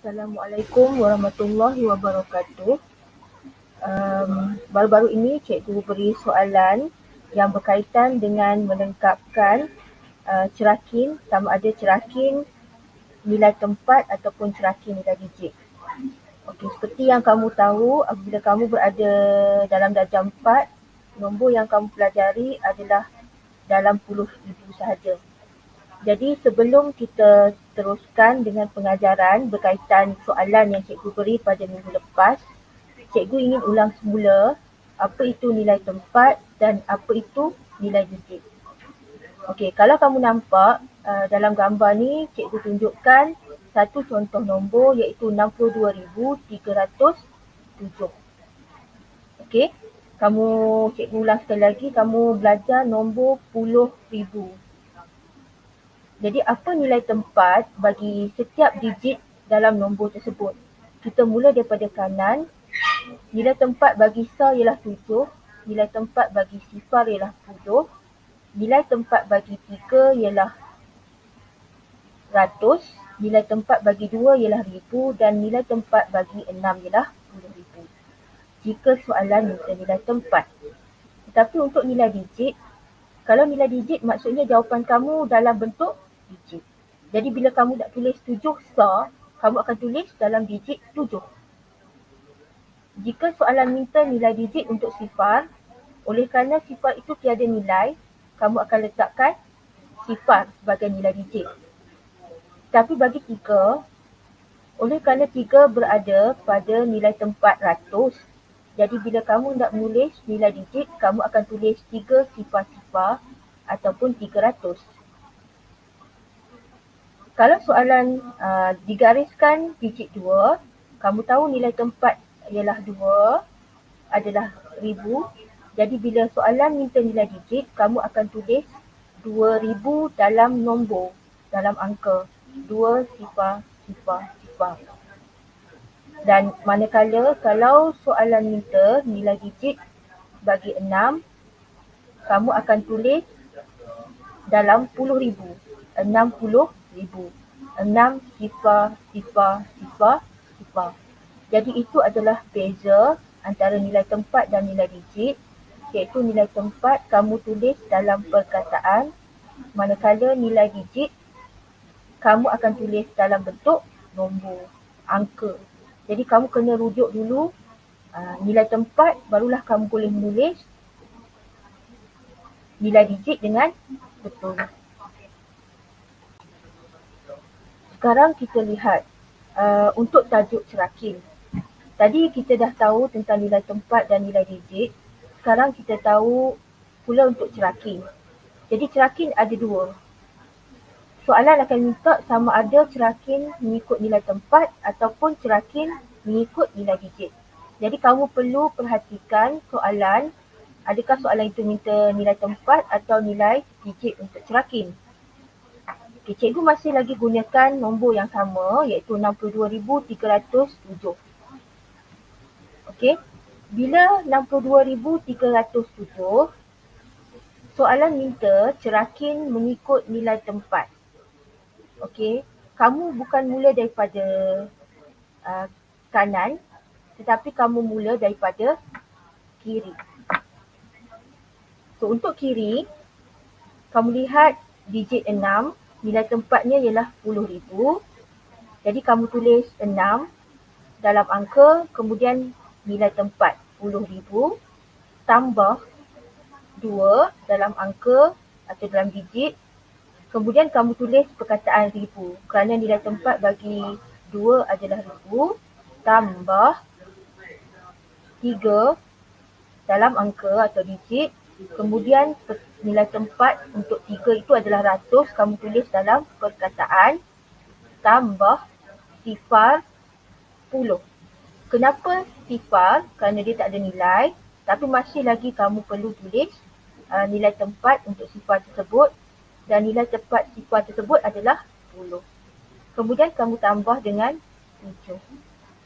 Assalamualaikum warahmatullahi wabarakatuh. Baru-baru ini cikgu beri soalan yang berkaitan dengan melengkapkan cerakin, sama ada cerakin nilai tempat ataupun cerakin nilai digit. Okey, seperti yang kamu tahu, apabila kamu berada dalam darjah 4, nombor yang kamu pelajari adalah dalam puluh ribu sahaja. Jadi sebelum kita teruskan dengan pengajaran berkaitan soalan yang cikgu beri pada minggu lepas, cikgu ingin ulang semula apa itu nilai tempat dan apa itu nilai digit. Okey, kalau kamu nampak dalam gambar ni, cikgu tunjukkan satu contoh nombor iaitu 62,307. Okey, cikgu ulang sekali lagi, kamu belajar nombor puluh ribu. Jadi apa nilai tempat bagi setiap digit dalam nombor tersebut? Kita mula daripada kanan. Nilai tempat bagi sa ialah 7, nilai tempat bagi sifar ialah 10, nilai tempat bagi 3 ialah ratus, nilai tempat bagi 2 ialah 1000 dan nilai tempat bagi 6 ialah 10,000. Jika soalan minta nilai tempat. Tetapi untuk nilai digit, kalau nilai digit maksudnya jawapan kamu dalam bentuk digit. Jadi bila kamu nak tulis 7 sa, kamu akan tulis dalam digit 7. Jika soalan minta nilai digit untuk sifar, oleh kerana sifar itu tiada nilai, kamu akan letakkan sifar sebagai nilai digit. Tapi bagi 3, oleh kerana 3 berada pada nilai tempat ratus, jadi bila kamu nak menulis nilai digit, kamu akan tulis 3 sifar-sifar ataupun 300. Kalau soalan digariskan digit 2, kamu tahu nilai tempat ialah 2 adalah 1000. Jadi bila soalan minta nilai digit, kamu akan tulis 2000 dalam nombor, dalam angka 2 sifar. Dan manakala kalau soalan minta nilai digit bagi 6, kamu akan tulis dalam 10,000, 60,000, 6 sifar. Jadi itu adalah beza antara nilai tempat dan nilai digit, iaitu nilai tempat kamu tulis dalam perkataan, manakala nilai digit kamu akan tulis dalam bentuk nombor, angka. Jadi kamu kena rujuk dulu nilai tempat, barulah kamu boleh menulis nilai digit dengan betul. Sekarang kita lihat untuk tajuk cerakin. Tadi kita dah tahu tentang nilai tempat dan nilai digit. Sekarang kita tahu pula untuk cerakin. Jadi cerakin ada 2. Soalan akan minta sama ada cerakin mengikut nilai tempat ataupun cerakin mengikut nilai digit. Jadi kamu perlu perhatikan soalan, adakah soalan itu minta nilai tempat atau nilai digit untuk cerakin. Okay, cikgu masih lagi gunakan nombor yang sama iaitu 62,307. Okey, bila 62,307, soalan minta cerakin mengikut nilai tempat. Okey, kamu bukan mula daripada kanan, tetapi kamu mula daripada kiri. So untuk kiri, kamu lihat digit 6, nilai tempatnya ialah 10,000. Jadi kamu tulis 6 dalam angka, kemudian nilai tempat 10,000 tambah 2 dalam angka atau dalam digit. Kemudian kamu tulis perkataan 1000 kerana nilai tempat bagi 2 adalah 1000 tambah 3 dalam angka atau digit. Kemudian nilai tempat untuk 3 itu adalah ratus, kamu tulis dalam perkataan tambah sifar 10. Kenapa sifar? Kerana dia tak ada nilai, tapi masih lagi kamu perlu tulis nilai tempat untuk sifar tersebut dan nilai tempat sifar tersebut adalah 10. Kemudian kamu tambah dengan 7.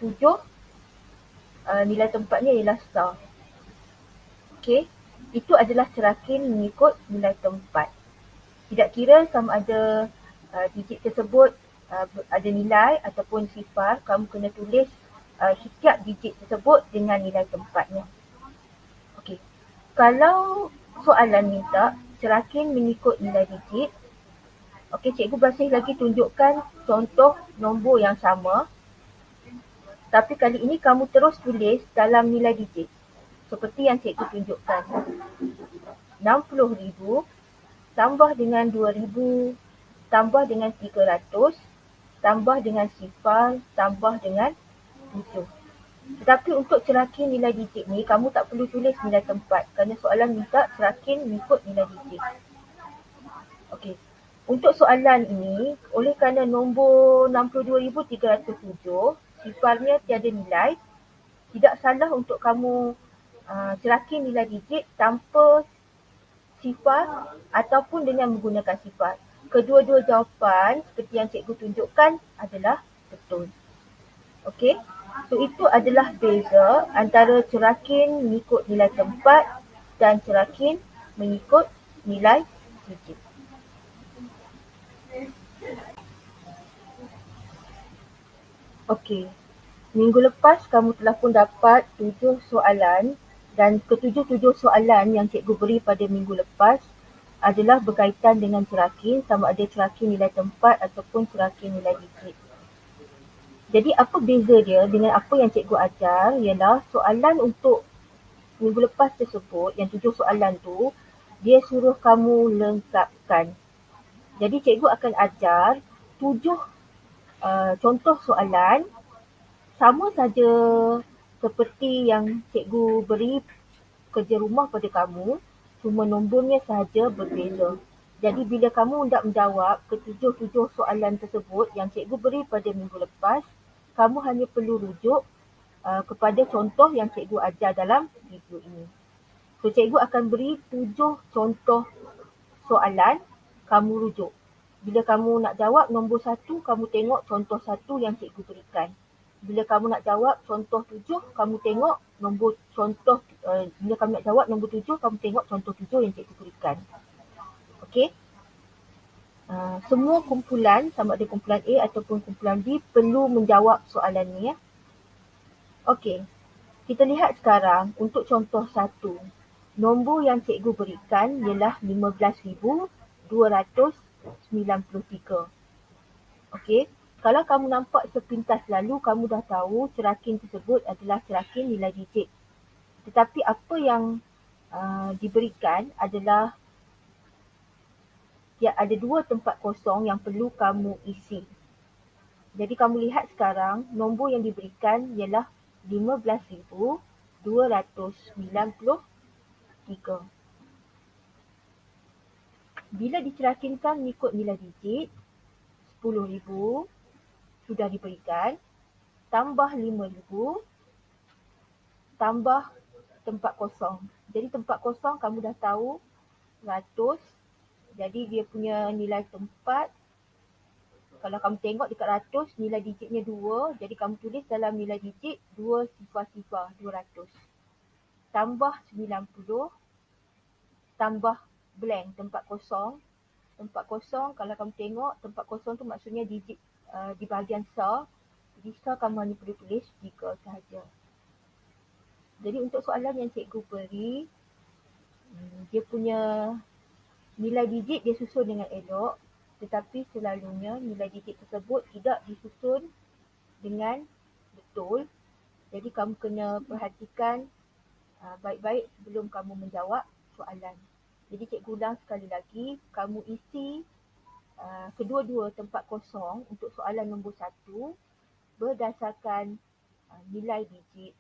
7 nilai tempatnya ialah sa. Okey, itu adalah cerakin mengikut nilai tempat. Tidak kira sama ada digit tersebut ada nilai ataupun sifar, kamu kena tulis setiap digit tersebut dengan nilai tempatnya. Okey. Kalau soalan minta cerakin mengikut nilai digit, okey, cikgu masih lagi tunjukkan contoh nombor yang sama, tapi kali ini kamu terus tulis dalam nilai digit. Seperti yang cikgu tunjukkan. 60,000 tambah dengan 2,000 tambah dengan 300 tambah dengan sifar tambah dengan 7. Tetapi untuk cerakin nilai digit ni, kamu tak perlu tulis nilai tempat kerana soalan minta cerakin mengikut nilai digit. Okey. Untuk soalan ini, oleh kerana nombor 62,307, sifarnya tiada nilai, tidak salah untuk kamu cerakin nilai digit tanpa sifar ataupun dengan menggunakan sifar. Kedua-dua jawapan seperti yang cikgu tunjukkan adalah betul. Okey. So itu adalah beza antara cerakin mengikut nilai tempat dan cerakin mengikut nilai digit. Okey. Minggu lepas kamu telah pun dapat 7 soalan dan ketujuh-tujuh soalan yang cikgu beri pada minggu lepas adalah berkaitan dengan cerakin, sama ada cerakin nilai tempat ataupun cerakin nilai digit. Jadi apa beza dia dengan apa yang cikgu ajar ialah soalan untuk minggu lepas tersebut, yang 7 soalan tu, dia suruh kamu lengkapkan. Jadi cikgu akan ajar 7 contoh soalan sama saja seperti yang cikgu beri kerja rumah pada kamu, cuma nombornya sahaja berbeza. Jadi bila kamu hendak menjawab ketujuh-tujuh soalan tersebut yang cikgu beri pada minggu lepas, kamu hanya perlu rujuk kepada contoh yang cikgu ajar dalam video ini. So, cikgu akan beri 7 contoh soalan, kamu rujuk. Bila kamu nak jawab nombor 1, kamu tengok contoh 1 yang cikgu berikan. Bila kamu nak jawab contoh 7, kamu tengok nombor contoh, bila kamu nak jawab nombor 7, kamu tengok contoh 7 yang cikgu berikan. Okey? Semua kumpulan, sama ada kumpulan A ataupun kumpulan B, perlu menjawab soalan ni ya. Okey. Kita lihat sekarang untuk contoh 1. Nombor yang cikgu berikan ialah 15,293. Okey. Kalau kamu nampak sepintas lalu, kamu dah tahu cerakin tersebut adalah cerakin nilai digit. Tetapi apa yang diberikan adalah ada 2 tempat kosong yang perlu kamu isi. Jadi kamu lihat sekarang, nombor yang diberikan ialah 15,293. Bila dicerakinkan mengikut nilai digit, 10,000 sudah diberikan, tambah 5,000, tambah tempat kosong. Jadi tempat kosong kamu dah tahu, ratus. Jadi dia punya nilai tempat, kalau kamu tengok dekat ratus, nilai digitnya 2. Jadi kamu tulis dalam nilai digit 2 sifar-sifar, 200. Tambah 90, tambah blank, tempat kosong. Tempat kosong, kalau kamu tengok, tempat kosong tu maksudnya digit di bahagian sar. Jadi sar kamu hanya perlu tulis 3 sahaja. Jadi untuk soalan yang cikgu beri, dia punya nilai digit dia susun dengan elok, tetapi selalunya nilai digit tersebut tidak disusun dengan betul. Jadi kamu kena perhatikan baik-baik sebelum kamu menjawab soalan. Jadi cikgu ulang sekali lagi, kamu isi kedua-dua tempat kosong untuk soalan nombor 1 berdasarkan nilai digit.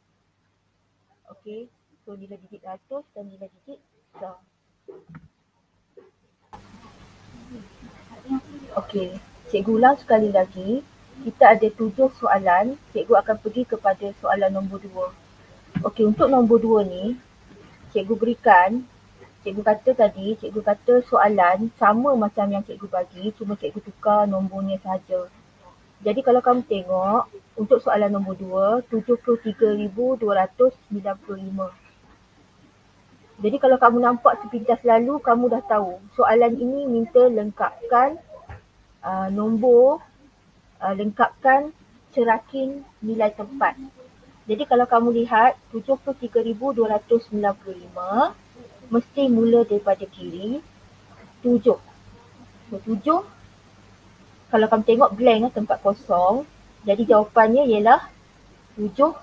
Okey, so nilai digit ratus dan nilai digit sar. Okey, cikgu ulang sekali lagi. Kita ada 7 soalan. Cikgu akan pergi kepada soalan nombor 2. Okey, untuk nombor 2 ni, cikgu berikan, cikgu kata soalan sama macam yang cikgu bagi, cuma cikgu tukar nombornya sahaja. Jadi kalau kamu tengok, untuk soalan nombor 2, 73,295. Jadi kalau kamu nampak sepintas lalu, kamu dah tahu soalan ini minta lengkapkan nombor lengkapkan cerakin nilai tempat. Jadi kalau kamu lihat 73,295 mesti mula daripada kiri 7. So 7, kalau kamu tengok blank tempat kosong, jadi jawapannya ialah 7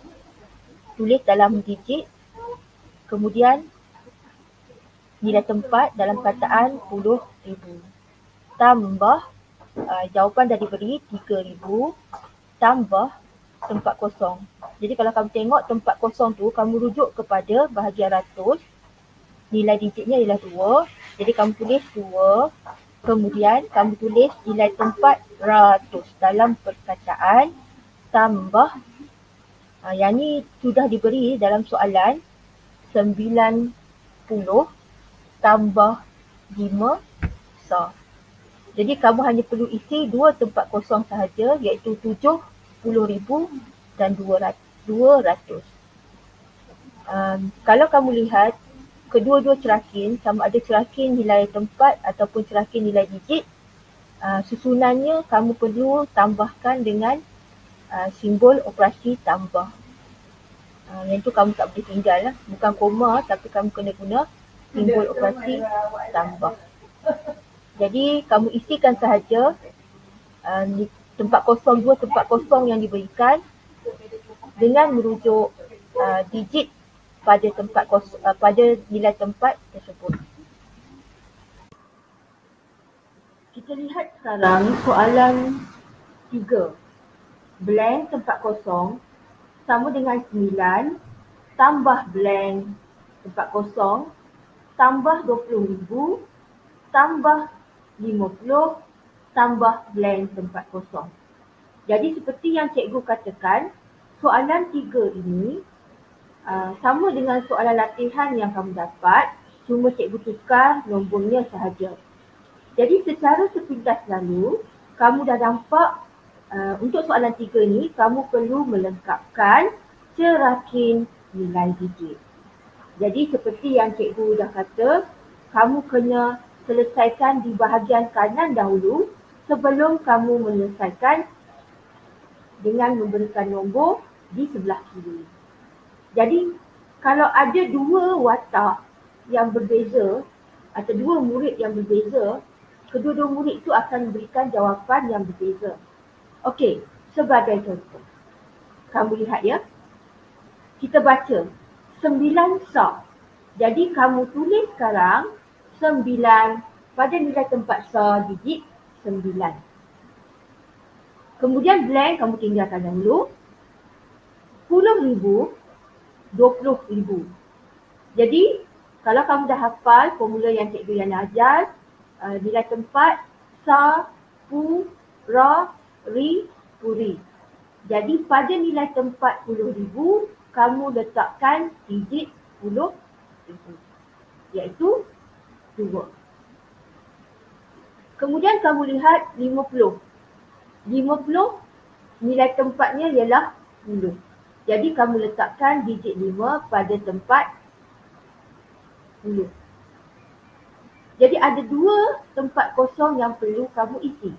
tulis dalam digit, kemudian nilai tempat dalam kataan 10,000 tambah jawapan dah diberi 3,000 tambah tempat kosong. Jadi kalau kamu tengok tempat kosong tu, kamu rujuk kepada bahagian ratus, nilai digitnya ialah 2. Jadi kamu tulis 2, kemudian kamu tulis nilai tempat ratus dalam perkataan tambah, yang ni sudah diberi dalam soalan 90 tambah 5 sah. Jadi kamu hanya perlu isi 2 tempat kosong sahaja, iaitu 70,000 dan 200. Kalau kamu lihat kedua-dua cerakin, sama ada cerakin nilai tempat ataupun cerakin nilai digit, susunannya kamu perlu tambahkan dengan simbol operasi tambah. Yang tu kamu tak boleh tinggal lah. Bukan koma, tapi kamu kena guna simbol operasi tambah. Jadi kamu isikan sahaja tempat kosong, 2 tempat kosong yang diberikan dengan merujuk digit pada tempat kosong, pada nilai tempat tersebut. Kita lihat sekarang soalan 3. Blank tempat kosong sama dengan 9 tambah blank tempat kosong tambah 20,000 tambah 50 tambah blank tempat kosong. Jadi seperti yang cikgu katakan, soalan 3 ini sama dengan soalan latihan yang kamu dapat, cuma cikgu tukar nombornya sahaja. Jadi secara sepintas lalu, kamu dah nampak untuk soalan 3 ni, kamu perlu melengkapkan cerakin nilai digit. Jadi seperti yang cikgu dah kata, kamu kena selesaikan di bahagian kanan dahulu sebelum kamu menyelesaikan dengan memberikan nombor di sebelah kiri. Jadi kalau ada 2 watak yang berbeza atau 2 murid yang berbeza, kedua-dua murid itu akan memberikan jawapan yang berbeza. Okey, sebagai contoh, kamu lihat ya, kita baca 9 sah. Jadi kamu tulis sekarang 9 pada nilai tempat sah digit 9. Kemudian blank kamu tinggalkan dahulu. 10,000, 20,000. Jadi kalau kamu dah hafal formula yang cikgu yang ajar, nilai tempat sa, pu, ra, ri, puri. Jadi pada nilai tempat 10,000, kamu letakkan digit 10,000, iaitu 2. Kemudian kamu lihat 50. 50 nilai tempatnya ialah 10. Jadi kamu letakkan digit 5 pada tempat 10. Jadi ada 2 tempat kosong yang perlu kamu isi.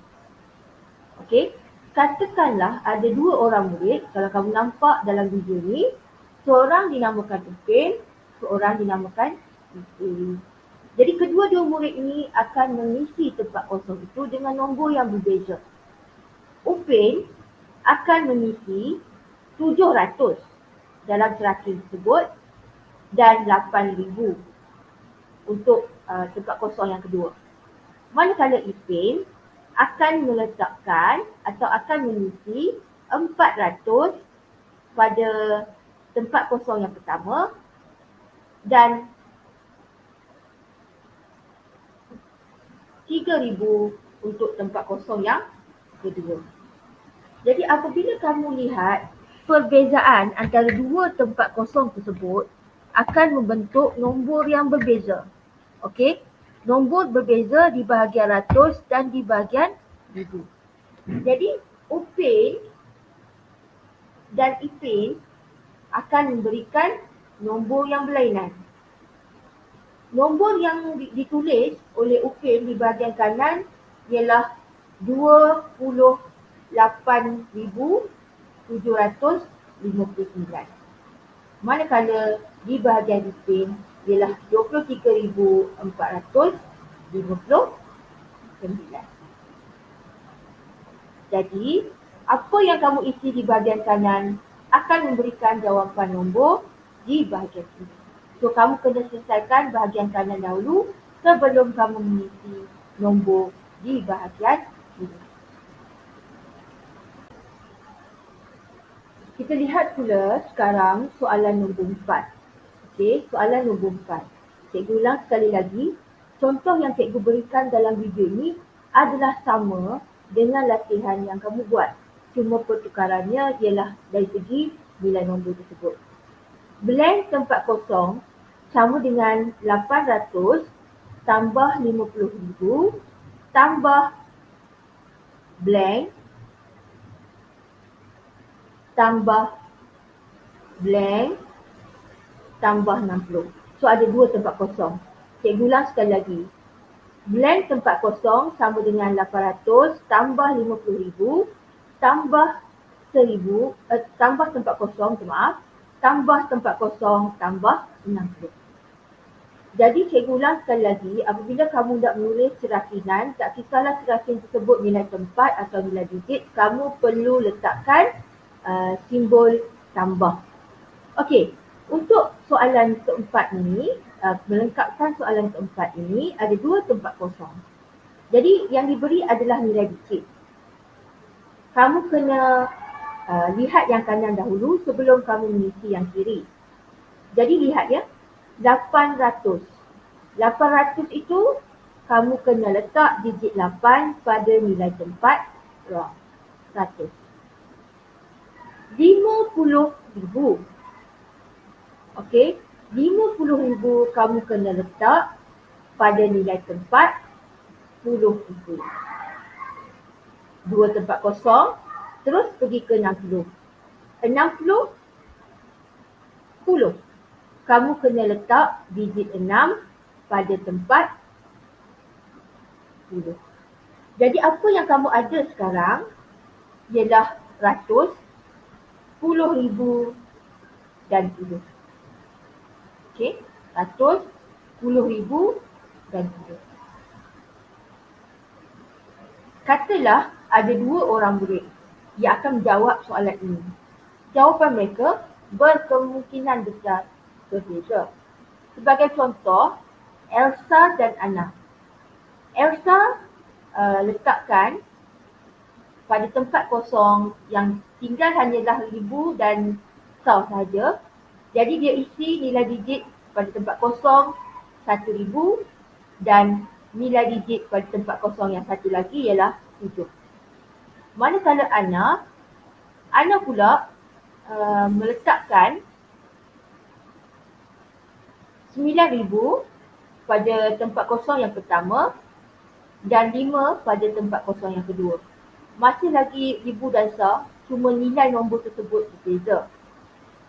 Okey, katakanlah ada 2 orang murid, kalau kamu nampak dalam video ni, seorang dinamakan Upin, seorang dinamakan Ipin. Jadi kedua-dua murid ini akan mengisi tempat kosong itu dengan nombor yang berbeza. Upin akan mengisi 700 dalam cerakin tersebut dan 8,000 untuk tempat kosong yang kedua. Manakala Ipin akan meletakkan atau akan mengisi 400 pada tempat kosong yang pertama dan 3,000 untuk tempat kosong yang kedua. Jadi apabila kamu lihat perbezaan antara 2 tempat kosong tersebut akan membentuk nombor yang berbeza. Okey, nombor berbeza di bahagian ratus dan di bahagian ribu. Jadi Upin dan Ipin akan memberikan nombor yang berlainan. Nombor yang ditulis oleh Upin di bahagian kanan ialah 20 8,759. Manakala di bahagian dipin ialah 23,459. Jadi, apa yang kamu isi di bahagian kanan akan memberikan jawapan nombor di bahagian kiri. So, kamu kena selesaikan bahagian kanan dahulu sebelum kamu mengisi nombor di bahagian kiri. Kita lihat pula sekarang soalan nombor 4. Okey, soalan nombor 4. Cikgu ulang sekali lagi. Contoh yang cikgu berikan dalam video ini adalah sama dengan latihan yang kamu buat. Cuma pertukarannya ialah dari segi nilai nombor tersebut. Blank tempat kosong sama dengan 800 tambah 50,000 tambah blank tambah blank tambah 60. So ada dua tempat kosong. Cikgu ulang sekali lagi. Blank tempat kosong sama dengan 800 tambah 50,000 tambah 1,000 tambah tempat kosong, tambah tempat kosong tambah 60. Jadi cikgu ulang sekali lagi, apabila kamu nak menulis cerakinan, tak kisahlah cerakin tersebut nilai tempat atau nilai digit, kamu perlu letakkan simbol tambah. Okey, untuk soalan keempat ini, melengkapkan soalan keempat ini, ada dua tempat kosong. Jadi yang diberi adalah nilai digit. Kamu kena lihat yang kanan dahulu sebelum kamu mengisi yang kiri. Jadi lihat ya, 800. 800 itu kamu kena letak digit 8 pada nilai tempat 100. 50,000. Okey, 50,000 kamu kena letak pada nilai tempat 10,000. Dua tempat kosong, terus pergi ke 60. 60, 10. Kamu kena letak digit 6 pada tempat 10. Jadi apa yang kamu ada sekarang ialah ratus, 10,000 dan 10. Okey, 100, 10,000 dan 10. Katalah ada dua orang murid yang akan menjawab soalan ini. Jawapan mereka berkemungkinan besar berbeza. Sebagai contoh, Elsa dan Anna. Elsa letakkan pada tempat kosong yang tinggal hanyalah 1,000 dan 1,000 sahaja. Jadi dia isi nilai digit pada tempat kosong 1,000 dan nilai digit pada tempat kosong yang satu lagi ialah 7. Manakala Anna pula meletakkan 9,000 pada tempat kosong yang pertama dan 5 pada tempat kosong yang kedua. Masih lagi 1,000 dan 1,000, cuma nilai nombor tersebut berbeza.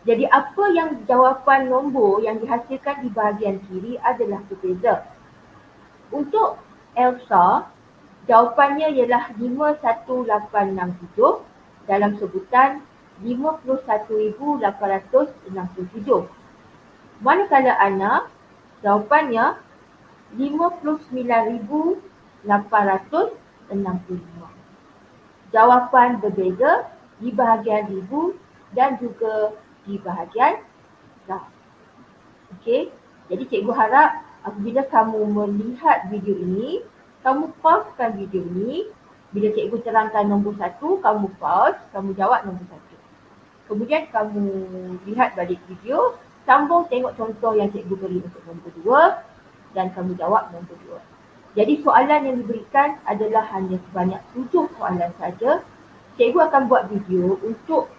Jadi apa yang jawapan nombor yang dihasilkan di bahagian kiri adalah berbeza. Untuk Elsa, jawapannya ialah 51867 dalam sebutan 51,867. Manakala Anna, jawapannya 59,865. Jawapan berbeza di bahagian ribu dan juga di bahagian sah. Okey, jadi cikgu harap apabila kamu melihat video ini, kamu pausekan video ini. Bila cikgu terangkan nombor 1, kamu pause, kamu jawab nombor 1. Kemudian kamu lihat balik video, sambung tengok contoh yang cikgu beri untuk nombor 2 dan kamu jawab nombor 2. Jadi soalan yang diberikan adalah hanya sebanyak 7 soalan saja. Cikgu akan buat video untuk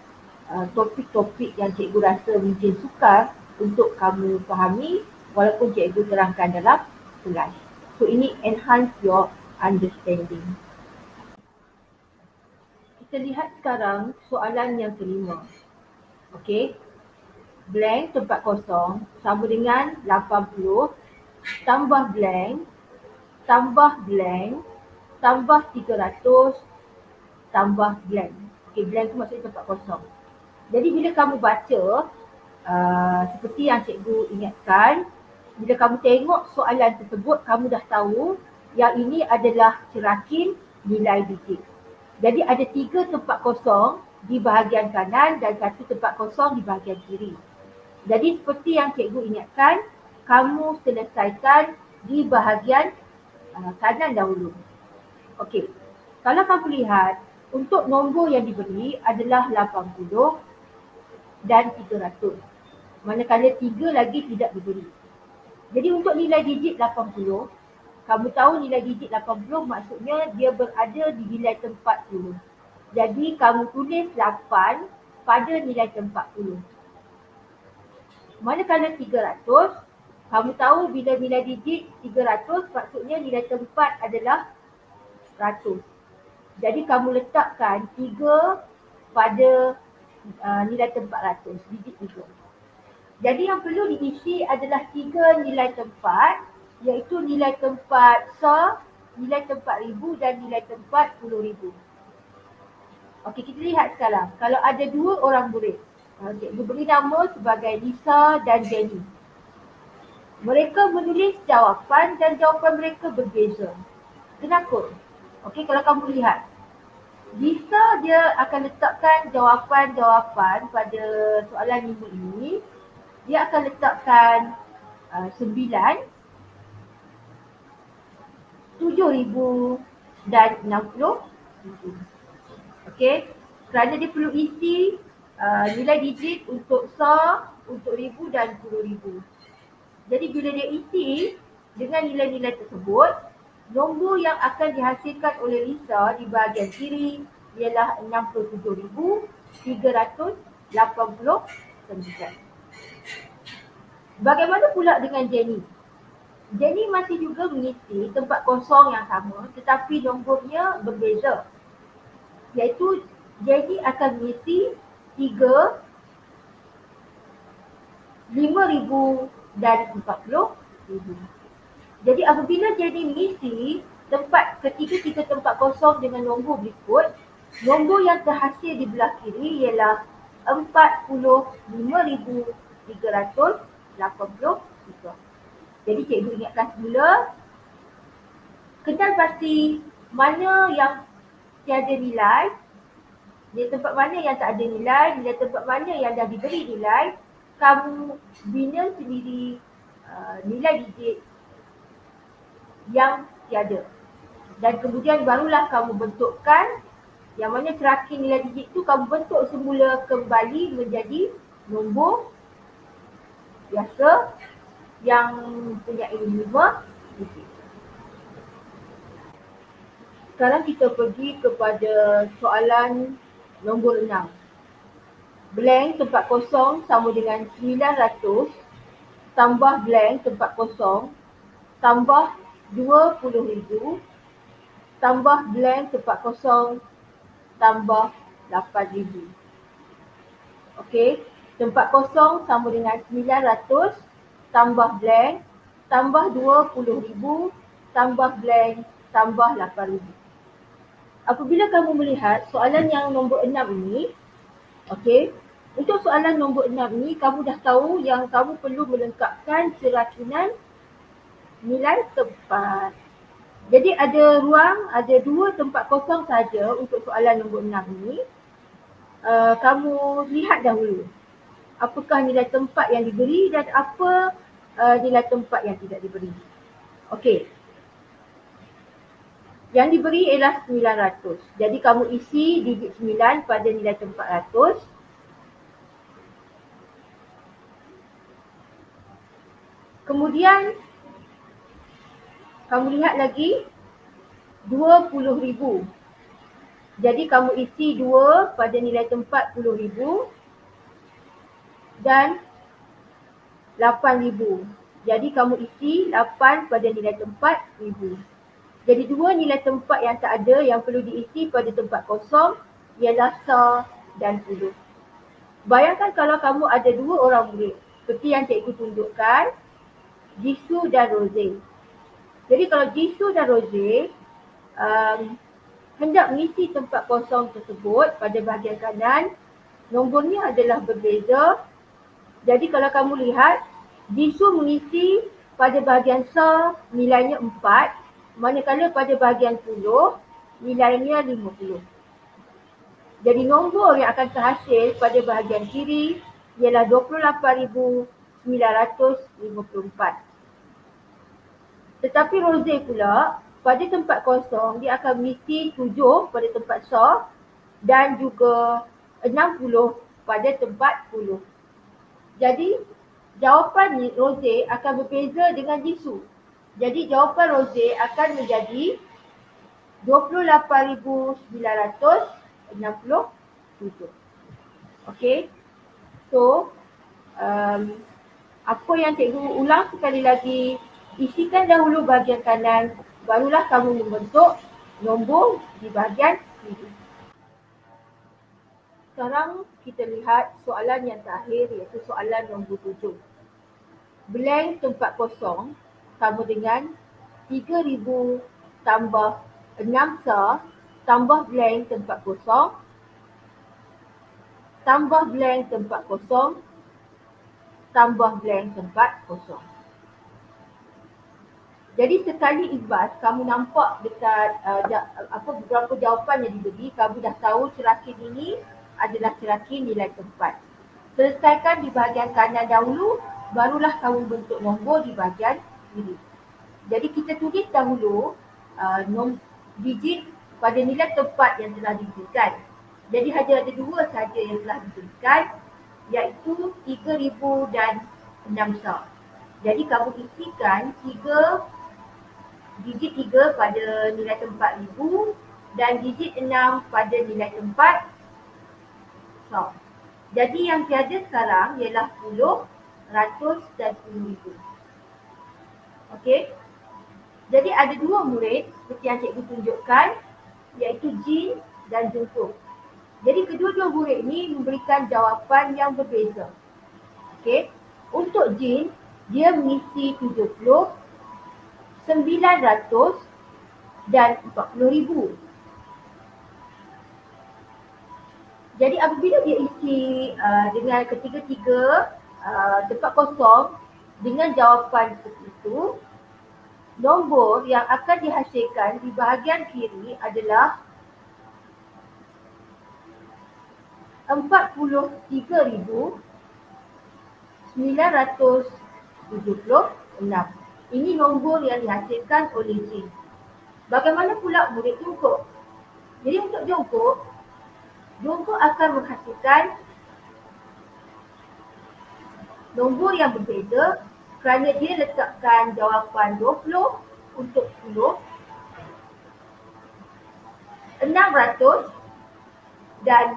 topik-topik yang cikgu rasa mungkin sukar untuk kamu fahami walaupun cikgu terangkan dalam kelas. So ini enhance your understanding. Kita lihat sekarang soalan yang kelima. Okey. Blank tempat kosong sama dengan 80 tambah blank tambah blank tambah 300 tambah blank. Okey, blank tu maksudnya tempat kosong. Jadi bila kamu baca, seperti yang cikgu ingatkan, bila kamu tengok soalan tersebut, kamu dah tahu yang ini adalah cerakin nilai digit. Jadi ada 3 tempat kosong di bahagian kanan dan 1 tempat kosong di bahagian kiri. Jadi seperti yang cikgu ingatkan, kamu selesaikan di bahagian kanan dahulu. Okey, kalau kamu lihat, untuk nombor yang diberi adalah 80 dan 300. Manakala 3 lagi tidak diberi. Jadi untuk nilai digit 80, kamu tahu nilai digit 80 maksudnya dia berada di nilai tempat 10. Jadi kamu tulis 8 pada nilai tempat 10. Manakala 300, kamu tahu bila nilai digit 300 maksudnya nilai tempat adalah 100. Jadi kamu letakkan 3 pada nilai tempat 100, digit 3. Jadi yang perlu diisi adalah 3 nilai tempat, iaitu nilai tempat SAR, nilai tempat ribu dan nilai tempat 10,000. Okey, kita lihat sekarang. Kalau ada 2 orang murid, cikgu beri nama sebagai Lisa dan Jenny. Mereka menulis jawapan dan jawapan mereka berbeza. Kenapa? Okey, kalau kamu lihat, Lisa dia akan letakkan jawapan-jawapan pada soalan 5 ini. Dia akan letakkan 9, 7,000 dan 60,000. Okey, kerana dia perlu isi nilai digit untuk SAR, untuk ribu dan 10,000. Jadi bila dia isi dengan nilai-nilai tersebut, nombor yang akan dihasilkan oleh Lisa di bahagian kiri ialah 67,389. Bagaimana pula dengan Jenny? Jenny masih juga mengisi tempat kosong yang sama tetapi nombornya berbeza. Iaitu Jenny akan mengisi 3, 5,000 dan 40,000. Jadi apabila Jenny mengisi ketiga tempat kosong dengan nombor berikut, nombor yang terhasil di belah kiri ialah 45,383. Jadi cikgu ingatkan semula, kenal pasti mana yang tiada nilai, nilai tempat mana yang tak ada nilai, nilai tempat mana yang dah diberi nilai, kamu bina sendiri nilai digit yang tiada. Dan kemudian barulah kamu bentukkan yang mana cerakin nilai digit tu kamu bentuk semula kembali menjadi nombor biasa yang mempunyai 5 digit. Sekarang kita pergi kepada soalan nombor 6. Blank tempat kosong sama dengan 900 tambah blank tempat kosong tambah 20,000 tambah blank tempat kosong tambah 8,000. Okey, tempat kosong sama dengan 900 tambah blank tambah 20,000 tambah blank tambah 8,000. Apabila kamu melihat soalan yang nombor 6 ini, okey, untuk soalan nombor 6 ini kamu dah tahu yang kamu perlu melengkapkan cerakinan nilai tempat. Jadi ada 2 tempat kosong saja untuk soalan nombor 6 ini. Kamu lihat dahulu apakah nilai tempat yang diberi dan apa nilai tempat yang tidak diberi. Okey. Yang diberi ialah 900. Jadi kamu isi digit 9 pada nilai tempat 100. Kemudian kamu lihat lagi 20,000. Jadi kamu isi 2 pada nilai tempat 10,000 dan 8,000. Jadi kamu isi 8 pada nilai tempat 1,000. Jadi 2 nilai tempat yang tak ada yang perlu diisi pada tempat kosong ialah SAR dan 10. Bayangkan kalau kamu ada 2 orang murid seperti yang cikgu tunjukkan, Jisoo dan Rose. Jadi kalau Jisoo dan Rose, hendak mengisi tempat kosong tersebut pada bahagian kanan, nombornya adalah berbeza. Jadi kalau kamu lihat, Jisoo mengisi pada bahagian sa nilainya 4, manakala pada bahagian puluh nilainya 50. Jadi nombor yang akan terhasil pada bahagian kiri ialah 28,954. Tetapi Rose pula, pada tempat kosong, dia akan mengisi 7 pada tempat sa dan juga 60 pada tempat puluh. Jadi, jawapan Rose akan berbeza dengan Jisoo. Jadi, jawapan Rose akan menjadi 28,967. Okey. So, apa yang cikgu ulang sekali lagi, isikan dahulu bahagian kanan, barulah kamu membentuk nombor di bahagian kiri. Sekarang kita lihat soalan yang terakhir, iaitu soalan nombor 7. Blank tempat kosong sama dengan 3,000 tambah 6 sa tambah blank tempat kosong tambah blank tempat kosong tambah blank tempat kosong. Jadi sekali ibas kamu nampak dekat beberapa jawapan yang diberi, kamu dah tahu cerakin ini adalah cerakin nilai tempat. Selesaikan di bahagian kanan dahulu, barulah kamu bentuk nombor di bahagian kiri. Jadi kita tulis dahulu digit pada nilai tempat yang telah diberikan. Jadi hanya ada dua saja yang telah diberikan, iaitu 3,000 dan 6 sa. Jadi kamu isikan digit 3 pada nilai tempat 1,000 dan digit 6 pada nilai tempat sa. Jadi yang tiada sekarang ialah 10, 100 dan 10,000. Okey. Jadi ada dua murid seperti yang cikgu tunjukkan, iaitu Jin dan Jungkook. Jadi kedua-dua murid ini memberikan jawapan yang berbeza. Okey. Untuk Jin, dia mengisi 70, 900 dan 40,000. Jadi apabila dia isi dengan ketiga-tiga tempat kosong dengan jawapan seperti itu, nombor yang akan dihasilkan di bahagian kiri adalah 43,976. Ini nombor yang dihasilkan oleh Jin. Bagaimana pula murid Jungkook? Jadi untuk Jungkook akan menghasilkan nombor yang berbeza kerana dia letakkan jawapan 20 untuk 10, 600 dan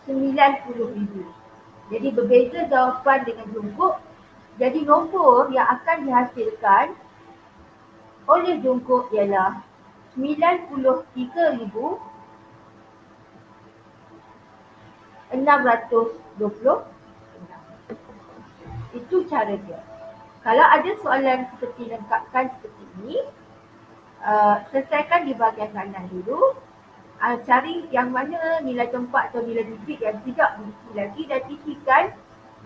90,000. Jadi berbeza jawapan dengan Jungkook. Jadi nombor yang akan dihasilkan oleh Jungkook ialah 93,626. Itu cara dia. Kalau ada soalan seperti lengkapkan seperti ini, selesaikan di bahagian kanan dulu. Cari yang mana nilai tempat atau nilai digit yang tidak diisi lagi dan isikan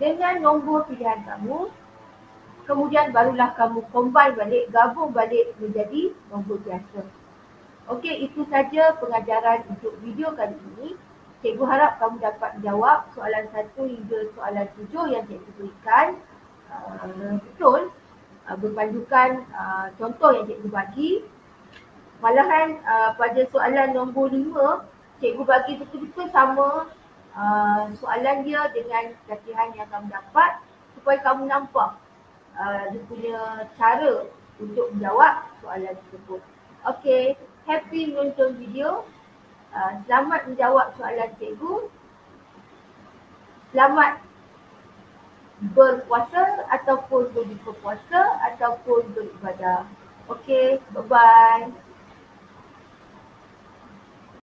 dengan nombor pilihan kamu. Kemudian barulah kamu combine balik, gabung balik menjadi nombor biasa. Okey, itu saja pengajaran untuk video kali ini. Cikgu harap kamu dapat menjawab soalan 1 hingga soalan 7 yang cikgu berikan betul berpandukan contoh yang cikgu bagi. Malahan pada soalan nombor 5, cikgu bagi betul-betul sama soalan dia dengan latihan yang kamu dapat supaya kamu nampak dia punya cara untuk menjawab soalan tersebut. Okey, happy menonton video. Selamat menjawab soalan cikgu. Selamat berpuasa ataupun berbuka puasa ataupun beribadah. Okey, bye-bye.